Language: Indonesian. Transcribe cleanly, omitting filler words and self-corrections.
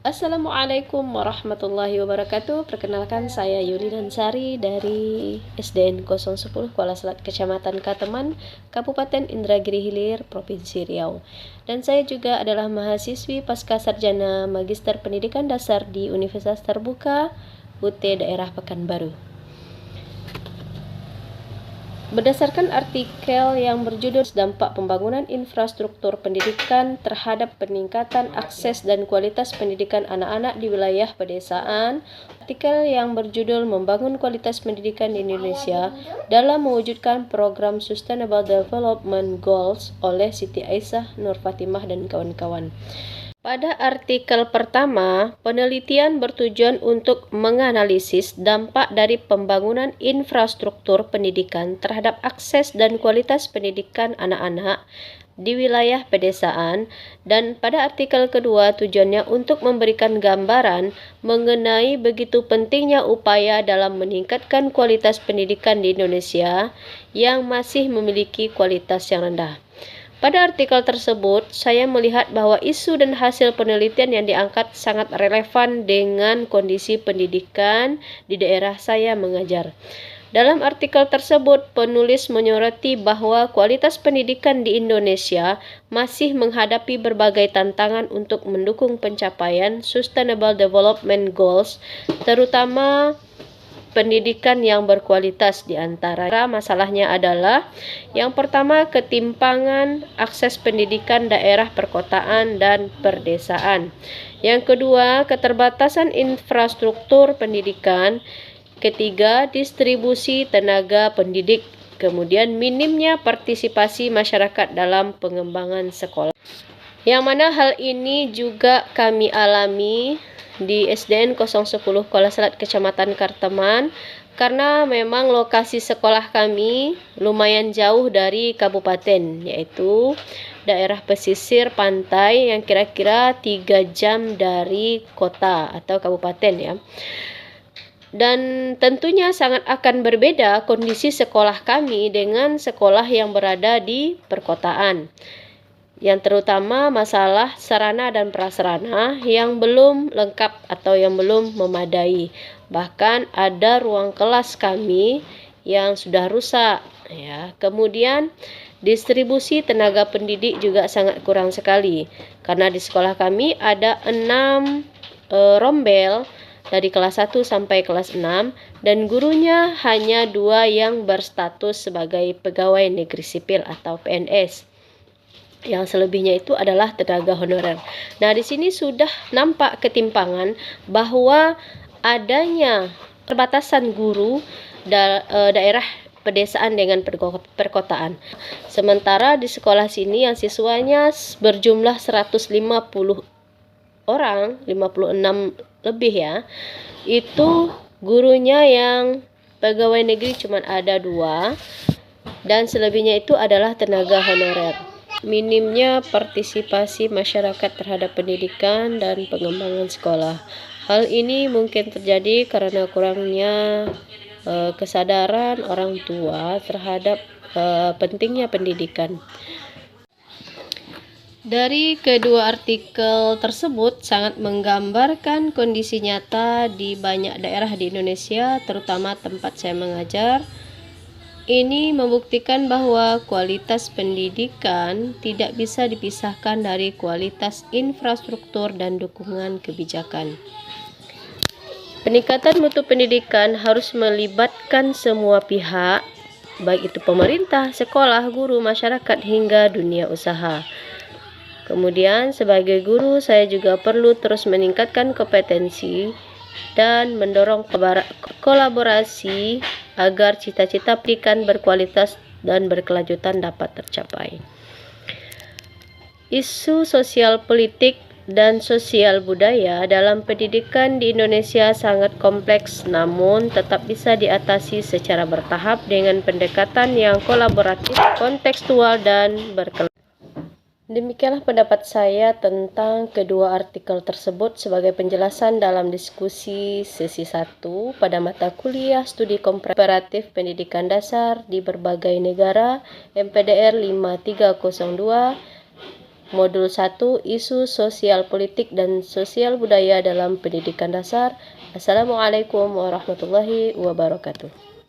Assalamualaikum warahmatullahi wabarakatuh. Perkenalkan, saya Yuli Dansari dari SDN 010 Kuala Selat, Kecamatan Kateman, Kabupaten Indragiri Hilir, Provinsi Riau. Dan saya juga adalah mahasiswi pasca sarjana Magister Pendidikan Dasar di Universitas Terbuka UT Daerah Pekanbaru. Berdasarkan artikel yang berjudul Dampak Pembangunan Infrastruktur Pendidikan Terhadap Peningkatan Akses dan Kualitas Pendidikan Anak-anak di Wilayah Pedesaan, artikel yang berjudul Membangun Kualitas Pendidikan di Indonesia dalam Mewujudkan Program Sustainable Development Goals oleh Siti Aisyah Nur Fatimah dan kawan-kawan. Pada artikel pertama, penelitian bertujuan untuk menganalisis dampak dari pembangunan infrastruktur pendidikan terhadap akses dan kualitas pendidikan anak-anak di wilayah pedesaan, dan pada artikel kedua tujuannya untuk memberikan gambaran mengenai begitu pentingnya upaya dalam meningkatkan kualitas pendidikan di Indonesia yang masih memiliki kualitas yang rendah. Pada artikel tersebut, saya melihat bahwa isu dan hasil penelitian yang diangkat sangat relevan dengan kondisi pendidikan di daerah saya mengajar. Dalam artikel tersebut, penulis menyoroti bahwa kualitas pendidikan di Indonesia masih menghadapi berbagai tantangan untuk mendukung pencapaian Sustainable Development Goals, terutama pendidikan yang berkualitas. Di antara masalahnya adalah yang pertama, ketimpangan akses pendidikan daerah perkotaan dan perdesaan. Yang kedua, keterbatasan infrastruktur pendidikan. Ketiga, distribusi tenaga pendidik. Kemudian minimnya partisipasi masyarakat dalam pengembangan sekolah. Yang mana hal ini juga kami alami di SDN 010 Kuala Selat, Kecamatan Kateman, karena memang lokasi sekolah kami lumayan jauh dari kabupaten, yaitu daerah pesisir pantai yang kira-kira 3 jam dari kota atau kabupaten ya. Dan tentunya sangat akan berbeda kondisi sekolah kami dengan sekolah yang berada di perkotaan, yang terutama masalah sarana dan prasarana yang belum lengkap atau yang belum memadai. Bahkan ada ruang kelas kami yang sudah rusak ya. Kemudian distribusi tenaga pendidik juga sangat kurang sekali, karena di sekolah kami ada 6 rombel dari kelas 1 sampai kelas 6, dan gurunya hanya 2 yang berstatus sebagai pegawai negeri sipil atau PNS. Yang selebihnya itu adalah tenaga honorer. Nah, di sini sudah nampak ketimpangan bahwa adanya perbatasan guru daerah pedesaan dengan perkotaan. Sementara di sekolah sini yang siswanya berjumlah 150 orang, 56 lebih ya, itu gurunya yang pegawai negeri cuma ada 2, dan selebihnya itu adalah tenaga honorer. Minimnya partisipasi masyarakat terhadap pendidikan dan pengembangan sekolah. Hal ini mungkin terjadi karena kurangnya kesadaran orang tua terhadap pentingnya pendidikan. Dari kedua artikel tersebut sangat menggambarkan kondisi nyata di banyak daerah di Indonesia, terutama tempat saya mengajar. Ini membuktikan bahwa kualitas pendidikan tidak bisa dipisahkan dari kualitas infrastruktur dan dukungan kebijakan. Peningkatan mutu pendidikan harus melibatkan semua pihak, baik itu pemerintah, sekolah, guru, masyarakat, hingga dunia usaha. Kemudian sebagai guru, saya juga perlu terus meningkatkan kompetensi dan mendorong kolaborasi agar cita-cita pendidikan berkualitas dan berkelanjutan dapat tercapai. Isu sosial politik dan sosial budaya dalam pendidikan di Indonesia sangat kompleks, namun tetap bisa diatasi secara bertahap dengan pendekatan yang kolaboratif, kontekstual, dan berkelanjutan. Demikianlah pendapat saya tentang kedua artikel tersebut sebagai penjelasan dalam diskusi sesi 1 pada mata kuliah Studi Komparatif Pendidikan Dasar di Berbagai Negara MPDR 5302 Modul 1, Isu Sosial Politik dan Sosial Budaya dalam Pendidikan Dasar. Assalamualaikum warahmatullahi wabarakatuh.